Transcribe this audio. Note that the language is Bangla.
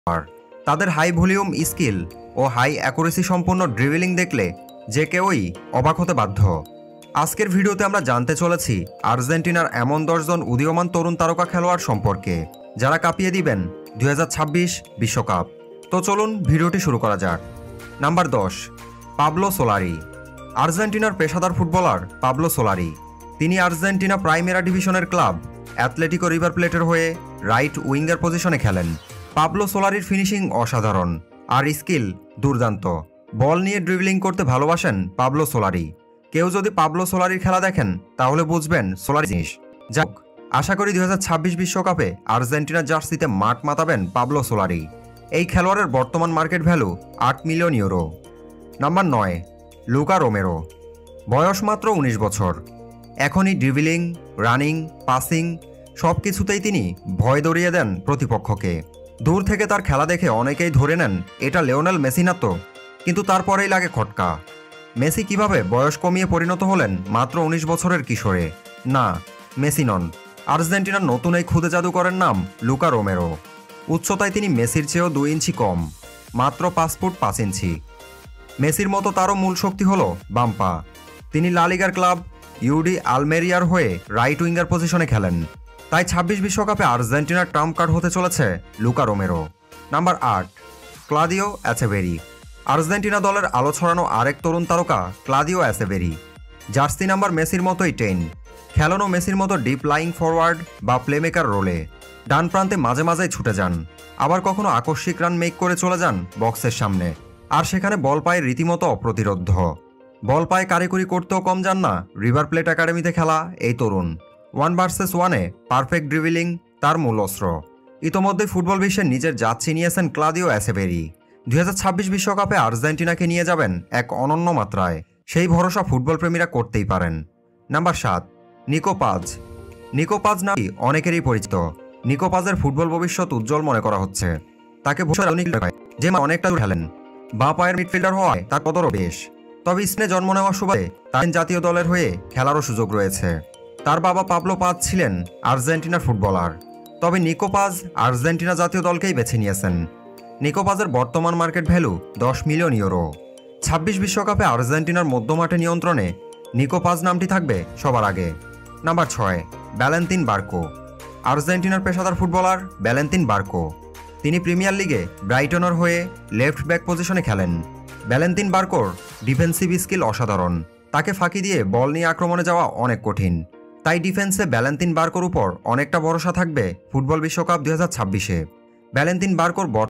আর তাদের হাই ভলিউম স্কিল ও হাই অ্যাকুরেসি সম্পন্ন ড্রিবলিং দেখলে যে কেউই অবাক হতে বাধ্য। আজকের ভিডিওতে আমরা জানতে চলেছি আর্জেন্টিনার এমন 10 জন উদীয়মান তরুণ তারকা খেলোয়াড় সম্পর্কে যারা কাঁপিয়ে দিবেন 2026 বিশ্বকাপ। তো চলুন ভিডিওটি শুরু করা যাক। Number 10, Pablo Solari. আর্জেন্টিনার পেশাদার ফুটবলার পাবলো সোলারি। তিনি আর্জেন্টিনা প্রাইমেরা ডিভিশনের ক্লাব অ্যাথলেটিকো রিভার প্লেটের হয়ে রাইট উইঙ্গার পজিশনে খেলেন। পাবলো সোলারির ফিনিশিং অসাধারণ আর স্কিল দুর্দান্ত। বল নিয়ে ড্রিবলিং করতে ভালোবাসেন পাবলো সোলারি। কেউ যদি পাবলো সোলারির খেলা দেখেন তাহলে বুঝবেন সোলারি জিনিস। যাক, আশা করি 2026 বিশ্বকাপে আর্জেন্টিনা জার্সিতে মাঠ মাতাবেন পাবলো সোলারি। এই খেলোয়াড়ের বর্তমান market value 8 million euro. Number 9, Luca Romero. বয়স মাত্র 19 বছর। এখনই ড্রিবলিং, রানিং, পাসিং সব কিছুতেই তিনি ভয় দড়িয়ে দেন প্রতিপক্ষকে। দূর থেকে তার খেলা দেখে অনেকেই ধরে নেন এটা লিওনেল মেসি না তো, কিন্তু তারপরেই লাগে খটকা। মেসি কিভাবে বয়স কমিয়ে পরিণত হলেন মাত্র 19 বছরের কিশোরে? না, মেসি নন। আর্জেন্টিনার নতুন এই খুদে জাদুকরের নাম লুকা রোমেরো। উচ্চতায় তিনি মেসির চেয়েও 2 ইঞ্চি কম, মাত্র 5 ফুট 5 ইঞ্চি। মেসির মতো তারও মূল শক্তি হল বাম পা। তিনি লা লিগার ক্লাব ইউডি আলমেরিয়ার হয়ে রাইট উইঙ্গার পজিশনে খেলেন। তাই 26 বিশ্বকাপে আর্জেন্টিনার ট্রাম্প কার্ড হতে চলেছে Luca Romero. Number 8, Claudio Echeverri. Argentina দলের আলো ছড়ানো আরেক তরুণ তারকা ক্লাদিও অ্যাচেভেরি। জার্সি নাম্বার মেসির মতোই 10। খেলানো মেসির মতো ডিপ লাইং ফরওয়ার্ড বা প্লেমেকার রোলে ডান প্রান্তে মাঝে মাঝেই ছুটে যান, আবার কখনো আকস্মিক রান মেক করে চলে যান বক্সের সামনে, আর সেখানে বল পায়ে রীতিমতো অপ্রতিরোধ্য। বল পায়ে কারিকুরি করতেও কম যান না রিভার প্লেট একাডেমিতে খেলা এই তরুণ। 1 ভার্সেস 1-এ পারফেক্ট ড্রিবলিং তার মূল অস্ত্র। ইতোমধ্যে ফুটবল বিশ্বে নিজের জাত চিনিয়েছেন ক্লাদিও অ্যাচেভেরি। 2026 বিশ্বকাপে আর্জেন্টিনাকে নিয়ে যাবেন এক অনন্য মাত্রায়, সেই ভরসা ফুটবল প্রেমীরা করতেই পারেন। নাম্বার 7, নিকো পাজ। নিকো পাজ নামটি অনেকেরই পরিচিত। নিকো পাজের ফুটবল ভবিষ্যৎ উজ্জ্বল মনে করা হচ্ছে। তাকে যে অনেকটা দূর খেলেন। বাঁ পায়ের মিডফিল্ডার হওয়ায় তার কদরও বেশ। তবে স্পেনে জন্ম নেওয়ার সুবাদে তার জাতীয় দলের হয়ে খেলারও সুযোগ রয়েছে। তার বাবা পাবলো পাজ ছিলেন আর্জেন্টিনার ফুটবলার। তবে নিকো পাজ আর্জেন্টিনা জাতীয় দলকেই বেছে নিয়েছেন। নিকো পাজের বর্তমান মার্কেট ভ্যালু 10 মিলিয়ন ইউরো। 26 বিশ্বকাপে আর্জেন্টিনার মধ্যমাঠে নিয়ন্ত্রণে নিকো পাজ নামটি থাকবে সবার আগে। Number 6, Valentin Barco. আর্জেন্টিনার পেশাদার ফুটবলার ভ্যালেন্তিন বার্কো। তিনি প্রিমিয়ার লিগে ব্রাইটনের হয়ে লেফট ব্যাক পজিশনে খেলেন। ভ্যালেন্তিন বার্কোর ডিফেন্সিভ স্কিল অসাধারণ। তাকে ফাঁকি দিয়ে বল নিয়ে আক্রমণে যাওয়া অনেক কঠিন। তাই ডিফেন্সে ভ্যালেন্তিন বার্কোর উপর অনেকটা ভরসা থাকবে ফুটবল বিশ্বকাপ 2026-এ। ভ্যালেন্তিন বার্কোর